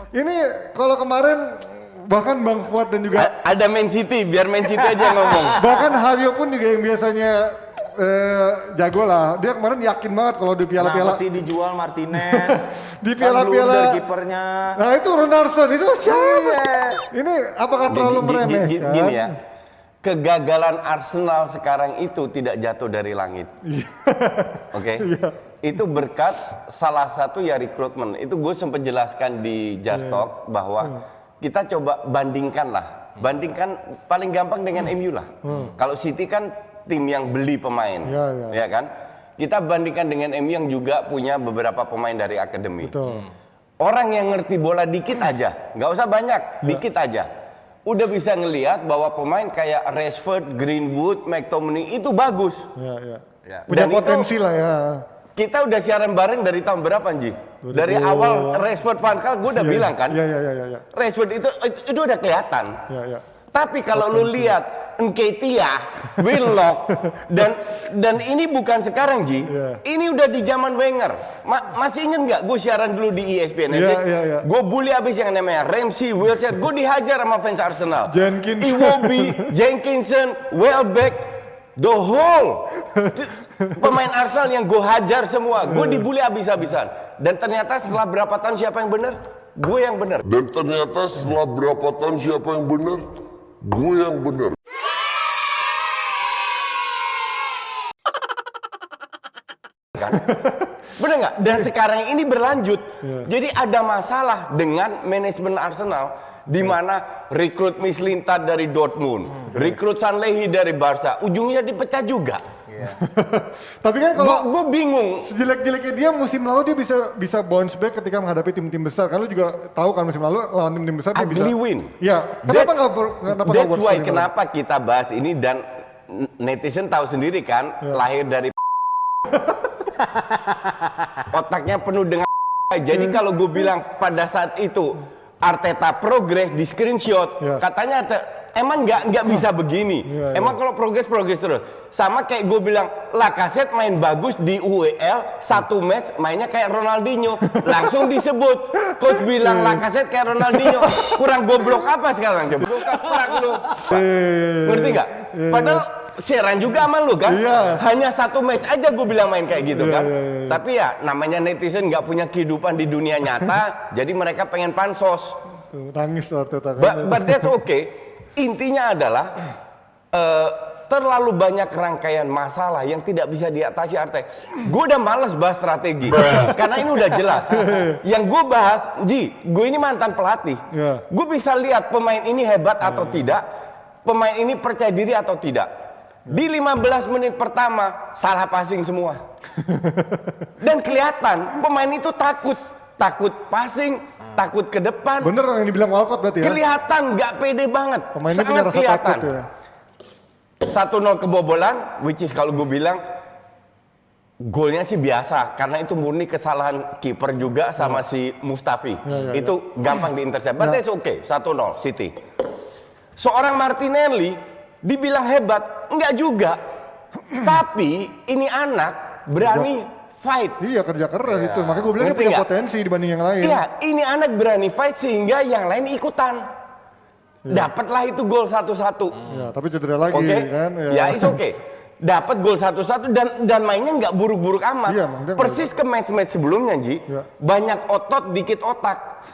Ini kalau kemarin bahkan Bang Fuad dan juga Ada Man City, biar Man City aja yang ngomong. bahkan Haryo pun juga yang biasanya jago lah. Dia kemarin yakin banget kalau di piala-piala. Kenapa sih dijual Martinez? Di Kan piala-piala blunder kipernya. Nah itu Ronaldson itu siapa? Iya. Ini apakah terlalu meremehkan? Gini ya, kegagalan Arsenal sekarang itu tidak jatuh dari langit. Oke? Itu berkat salah satu ya rekrutmen. Itu gue sempat jelaskan di Just Talk bahwa kita coba bandingkan lah. Bandingkan paling gampang dengan MU lah. Kalau City kan tim yang beli pemain, ya kan? Kita bandingkan dengan MU yang juga punya beberapa pemain dari akademi. Betul. Orang yang ngerti bola dikit aja, nggak usah banyak, dikit aja. Udah bisa ngelihat bahwa pemain kayak Rashford, Greenwood, McTominay itu bagus. Ya. Punya Dan potensi itu, lah ya. kita udah siaran bareng dari tahun berapa, Ji? Dari awal Rashford Van Gaal gue udah bilang kan. Iya. Rashford itu udah kelihatan. Iya. Tapi kalau lu lihat Nketiah, Willock, dan ini bukan sekarang, Ji. Ini udah di zaman Wenger. Masih inget nggak? Gue siaran dulu di ESPN. Iya. Gue bully abis yang namanya Ramsey, Wilshere. Gue dihajar sama fans Arsenal. Jenkinson. Iwobi, Jenkinson, Welbeck, the whole pemain Arsenal yang gue hajar semua. Gue dibully abis-abisan. Dan ternyata setelah berapa tahun siapa yang benar? Gue yang benar. Dan ternyata setelah berapa tahun siapa yang benar? Gue yang benar. Kan? Bener nggak? Dan sekarang ini berlanjut. Jadi ada masalah dengan manajemen Arsenal di mana rekrut Mislintat dari Dortmund, rekrut Sanlehi dari Barca, ujungnya dipecah juga. Tapi kan kalau Gue bingung. sejelek-jeleknya dia musim lalu dia bisa bounce back ketika menghadapi tim-tim besar. Kan lu juga tahu kan musim lalu lawan tim-tim besar dia bisa Ugly win. Iya. Kenapa nggak That's works why ini, kenapa kita bahas ini dan netizen tahu sendiri kan lahir dari otaknya penuh dengan jadi kalau gue bilang pada saat itu Arteta progres di screenshot katanya emang nggak bisa begini emang kalau progres terus sama kayak gue bilang Lacazette main bagus di UEL satu match mainnya kayak Ronaldinho langsung disebut coach bilang Lacazette kayak Ronaldinho kurang goblok apa sekarang coba lu ngerti nggak padahal siaran juga sama lu kan hanya satu match aja gue bilang main kayak gitu kan tapi ya namanya netizen nggak punya kehidupan di dunia nyata jadi mereka pengen pansos nangis Arteta but that's okay intinya adalah terlalu banyak rangkaian masalah yang tidak bisa diatasi Arteta. Gue udah males bahas strategi karena ini udah jelas yang gue bahas gue ini mantan pelatih gue bisa lihat pemain ini hebat atau tidak pemain ini percaya diri atau tidak. Di 15 menit pertama salah passing semua. Dan kelihatan pemain itu takut passing, takut ke depan. Bener yang dibilang Walcott berarti ya. Kelihatan nggak pede banget. Pemainnya punya sangat rasa kelihatan. takut ya. 1-0 kebobolan, which is kalau gue bilang golnya sih biasa karena itu murni kesalahan kiper juga sama si Mustafi. Itu gampang diintercept. But that's okay. 1-0 City. Seorang Martinelli dibilang hebat, enggak juga. Tapi ini anak berani fight. Iya kerja keras itu. Makanya gue bilang dia Ngerti punya nggak? potensi dibanding yang lain. Iya, ini anak berani fight sehingga yang lain ikutan. Dapatlah itu gol 1-1. Ya, tapi cedera lagi kan. Ya, it's okay. Dapat gol 1-1 dan mainnya nggak buruk-buruk amat. Iya, persis ke match-match sebelumnya, Ji. Banyak otot, dikit otak.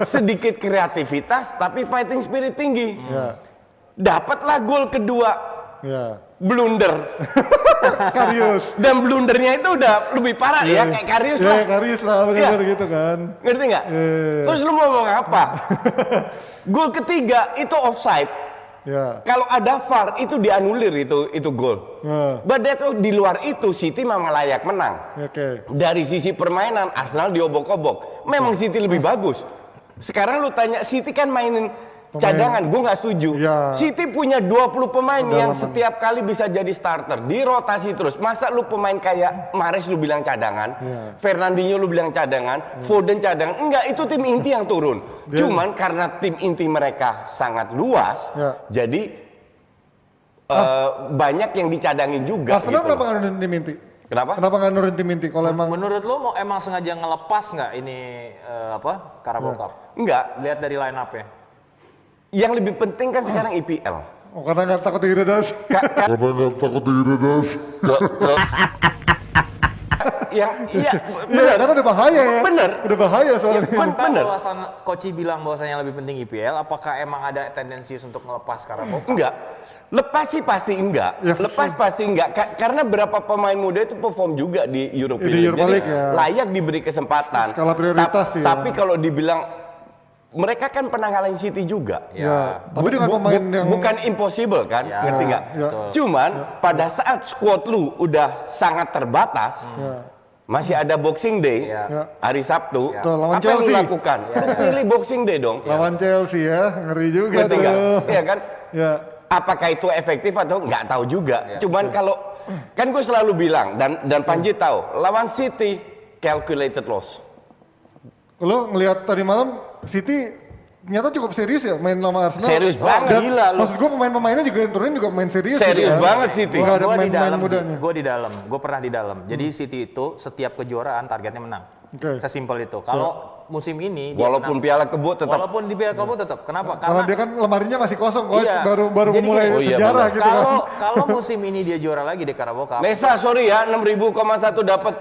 Sedikit kreativitas tapi fighting spirit tinggi. Dapatlah gol kedua. Blunder. Karius. Dan blundernya itu udah lebih parah ya kayak Karius lah. Karius lah bener gitu kan. Ngerti nggak? Terus lu mau ngomong apa? Gol ketiga itu offside. Kalau ada VAR itu dianulir itu gol. But that's all. Di luar itu City memang layak menang. Dari sisi permainan Arsenal diobok-obok. Memang City lebih bagus. Sekarang lu tanya City kan mainin cadangan, gue nggak setuju. City punya 20 pemain yang setiap kali bisa jadi starter, dirotasi terus. Masa lu pemain kayak Mahrez lu bilang cadangan, Fernandinho lu bilang cadangan, Foden cadangan? Enggak, itu tim inti yang turun. Cuman karena tim inti mereka sangat luas, jadi banyak yang dicadangin juga. Arsenal gitu kenapa nggak ada tim inti? Kenapa? Kenapa nggak nurunin tim inti? Kalau emang Menurut lo emang sengaja ngelepas nggak ini Carabao Cup? Enggak. Lihat dari line up-nya. Yang lebih penting kan sekarang IPL. karena nggak takut degradasi. Karena nggak takut degradasi. Iya, Iya, benar. karena udah bahaya ya. Bener. Udah bahaya soalnya. Bener. Coach bilang bahwasanya lebih penting IPL, apakah emang ada tendensi untuk ngelepas Carabao Cup? Enggak. Lepas sih pasti enggak. Ya, Lepas pasti enggak. Karena berapa pemain muda itu perform juga di European Di League. Europa Jadi League, ya. layak diberi kesempatan. Skala prioritas sih, ya. Tapi kalau dibilang mereka kan pernah ngalahin City juga. Ya. Tapi dengan pemain yang Bukan impossible kan, Ya, ngerti nggak? ya. Cuman pada saat squad lu udah sangat terbatas, masih ada Boxing Day Ya. hari Sabtu, Tuh, lawan apa yang lu Chelsea. lakukan? Lu pilih Boxing Day dong, lawan Chelsea ya, ngeri juga ngerti tuh. nggak? Iya kan? Ya. Apakah itu efektif atau nggak tahu juga. Cuman kalau kan gue selalu bilang dan Panji tahu, lawan City calculated loss. Kalau ngelihat tadi malam City ternyata cukup serius ya main sama Arsenal. Serius banget. Dan Gila lu. maksud gue pemain-pemainnya juga yang turunin juga main serius. Serius gitu kan. banget City. Nggak ada Gue di pemain-pemain dalam, mudanya. gue pernah di dalam. Jadi City itu setiap kejuaraan targetnya menang. Oke. Sesimpel itu. Kalau musim ini dia Walaupun menang. piala kebo tetap. Walaupun di Piala Kebo tetap. Kenapa? Karena dia kan lemarinya masih kosong, coach. Iya. Baru Jadi mulai gini, oh iya, sejarah benar. gitu kan. Kalau musim ini dia juara lagi di Carabao Cup. Nesa sorry ya 6.000,1 dapat.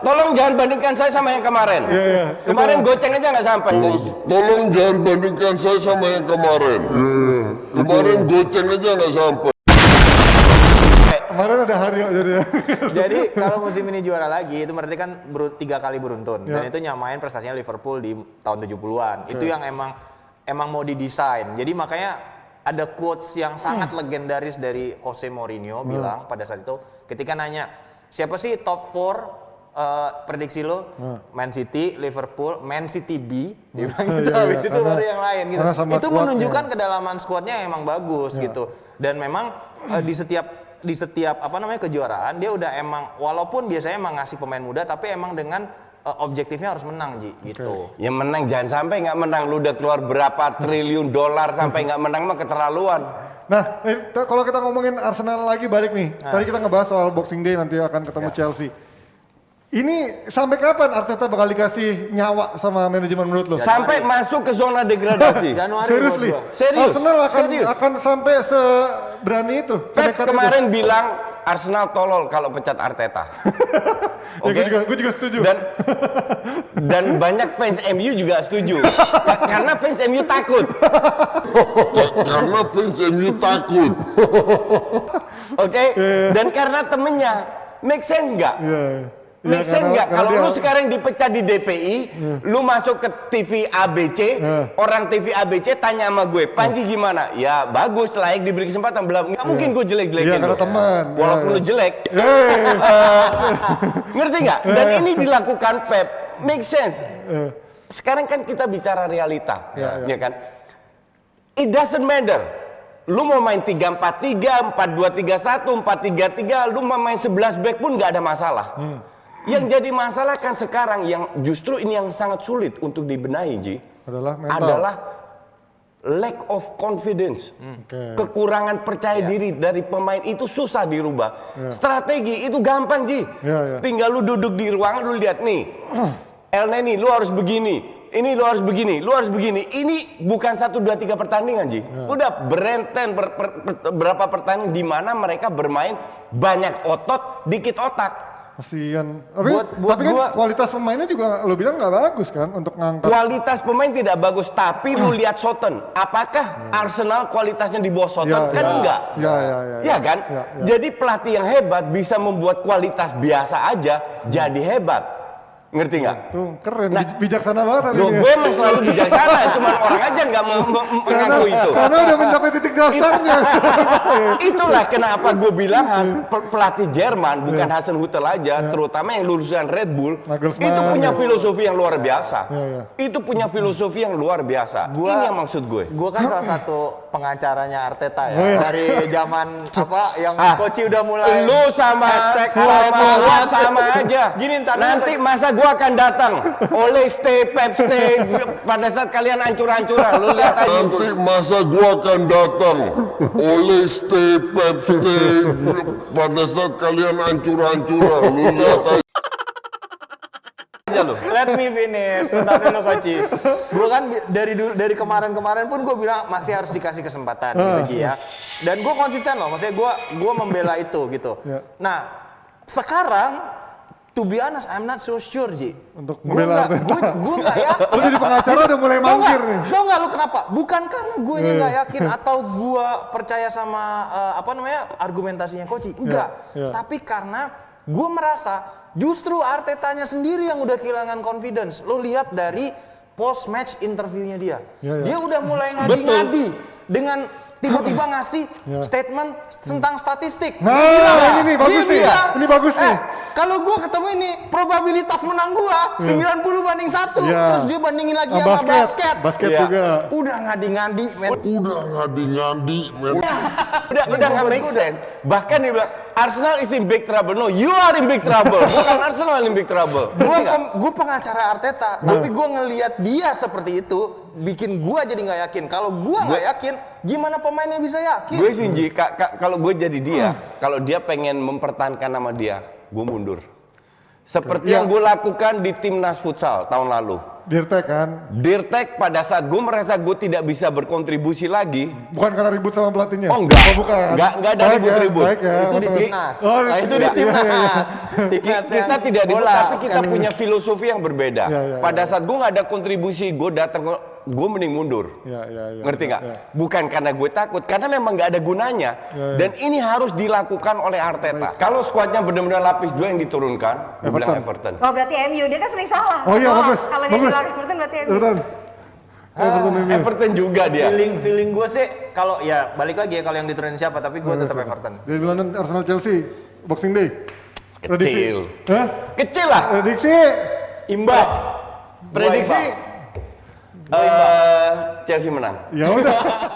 Tolong jangan bandingkan saya sama yang kemarin. Iya. Kemarin goceng aja nggak sampai. Tolong jangan bandingkan saya sama yang kemarin. Kemarin goceng aja nggak sampai. Kemarin ada Haryo jadi. Jadi kalau musim ini juara lagi itu berarti kan 3 kali beruntun dan itu nyamain prestasinya Liverpool di tahun 70-an. Itu yang emang mau didesain. Jadi makanya ada quotes yang sangat legendaris dari Jose Mourinho bilang pada saat itu ketika nanya siapa sih top 4 prediksi lo? Man City, Liverpool, Man City B, dia bilang gitu. Habis itu baru yang lain gitu. Itu menunjukkan kedalaman skuadnya yang emang bagus gitu. Dan memang di setiap kejuaraan dia udah emang walaupun biasanya emang ngasih pemain muda tapi emang dengan objektifnya harus menang gitu. Ya menang jangan sampai nggak menang. Lu udah keluar berapa triliun dolar sampai nggak menang mah keterlaluan. Nah, kalau kita ngomongin Arsenal lagi balik nih. Tadi kita ngebahas soal Boxing Day nanti akan ketemu Chelsea. Ini sampai kapan Arteta bakal dikasih nyawa sama manajemen menurut lo? Sampai masuk ke zona degradasi. Januari Seriously? buat gua. Serius. Arsenal Serius. akan sampai seberani itu. Pep senekat kemarin bilang Arsenal tolol kalau pecat Arteta. itu. Oke. Gue juga setuju. Dan banyak fans MU juga setuju. Karena fans MU takut. Karena fans MU takut. Oke? Dan karena temennya. Make sense nggak? Make sense nggak? Kalau lu sekarang dipecat di DPI, lu masuk ke TV ABC, orang TV ABC tanya sama gue, Panji gimana? Ya bagus, layak diberi kesempatan. Belum, nggak mungkin gue jelek-jelekin Iya, karena lu. teman. Walaupun lu jelek. Ngerti nggak? Dan ini dilakukan Pep. Make sense. Sekarang kan kita bicara realita, ya kan? It doesn't matter. Lu mau main 3-4-3, 4-2-3-1, 4-3-3, lu mau main 11 back pun nggak ada masalah. Yang jadi masalah kan sekarang yang justru ini yang sangat sulit untuk dibenahi, Ji. Adalah mental. Adalah lack of confidence. Kekurangan percaya diri dari pemain itu susah dirubah. Strategi itu gampang, Ji. Tinggal lu duduk di ruangan lu lihat nih. El Neni lu harus begini. Ini lu harus begini, lu harus begini. Ini bukan 1, 2, 3 pertandingan, Ji. Udah berenten berapa pertandingan di mana mereka bermain banyak otot, dikit otak. Kasian. Tapi, Buat tapi kan gua- kualitas pemainnya juga lo bilang nggak bagus kan untuk ngangkat. Kualitas pemain tidak bagus, tapi lu lihat Soton. Apakah Arsenal kualitasnya di bawah Soton? Kan enggak. Ya kan? Jadi pelatih yang hebat bisa membuat kualitas biasa aja jadi hebat. Ngerti nggak? Tuh keren, bijaksana banget. Loh, gue emang selalu bijaksana, cuman orang aja nggak mengaku itu. Karena udah mencapai titik dasarnya. Itulah kenapa gue bilang pelatih Jerman bukan Hasan Hutel aja, terutama yang lulusan Red Bull, Nagelsmann. itu punya filosofi yang luar biasa. Iya. Itu punya filosofi yang luar biasa. Ini yang maksud gue. Gue kan salah satu pengacaranya Arteta ya dari zaman yang Koci udah mulai Lu sama hashtag sama aja. Gini, ntar nanti masa gue gua akan datang. Oleh stay, Pep stay. Pada saat kalian hancur-hancuran, lu lihat aja. Nanti masa gua akan datang. Oleh stay, Pep stay. Pada saat kalian hancur-hancuran, lu lihat aja. Let me finish, bentar dulu Koci. Gue kan dari kemarin-kemarin pun gue bilang masih harus dikasih kesempatan gitu Ji ya. Dan gue konsisten loh, maksudnya gue membela itu gitu. Nah, sekarang to be honest, I'm not so sure Ji. Untuk gue membela nggak yakin. Lu jadi pengacara udah mulai mangkir nih. Tau nggak lu kenapa? Bukan karena gue nggak yakin atau gue percaya sama argumentasinya Koci. Enggak. Tapi karena gue merasa justru Artetanya sendiri yang udah kehilangan confidence. Lo lihat dari post match interviewnya dia. Dia udah mulai ngadi-ngadi dengan tiba-tiba ngasih statement tentang statistik. Nah, ini bagus nih. Ini bagus nih. Kalau gua ketemu ini probabilitas menang gua 90 banding 1. Terus dia bandingin lagi sama basket. Basket juga. Udah ngadi-ngadi, men. Udah nggak make sense. Bahkan dia bilang Arsenal is in big trouble. No, you are in big trouble. Bukan Arsenal in big trouble. Gua pengacara Arteta, tapi gua ngelihat dia seperti itu, bikin gua jadi nggak yakin. Kalau gua nggak yakin, gimana pemainnya bisa yakin? Gue sih Ji, kalau gue jadi dia, kalau dia pengen mempertahankan nama dia, gue mundur. Seperti yang gue lakukan di timnas futsal tahun lalu. Dirtek kan? Dirtek pada saat gue merasa gue tidak bisa berkontribusi lagi. Bukan karena ribut sama pelatihnya? Oh enggak, bukan. Enggak ada ribut-ribut. Itu di timnas. Itu di timnas. Kita tidak ribut, tapi kita punya filosofi yang berbeda. Pada saat gue nggak ada kontribusi, gue datang, gue mending mundur. Ngerti nggak? Bukan karena gue takut, karena memang nggak ada gunanya. Dan ini harus dilakukan oleh Arteta. Kalau skuadnya benar-benar lapis 2 yang diturunkan, gue bilang Everton. Oh berarti MU, dia kan sering salah. Oh iya, bagus. Kalau dia bilang Everton berarti MU. Everton juga dia. Feeling gue sih kalau ya balik lagi ya kalau yang diturunin siapa, tapi gue tetap Everton. Jadi bilang Arsenal Chelsea Boxing Day. Kecil. Hah? Kecil lah. Prediksi Imbang. Prediksi Chelsea menang. ya udah.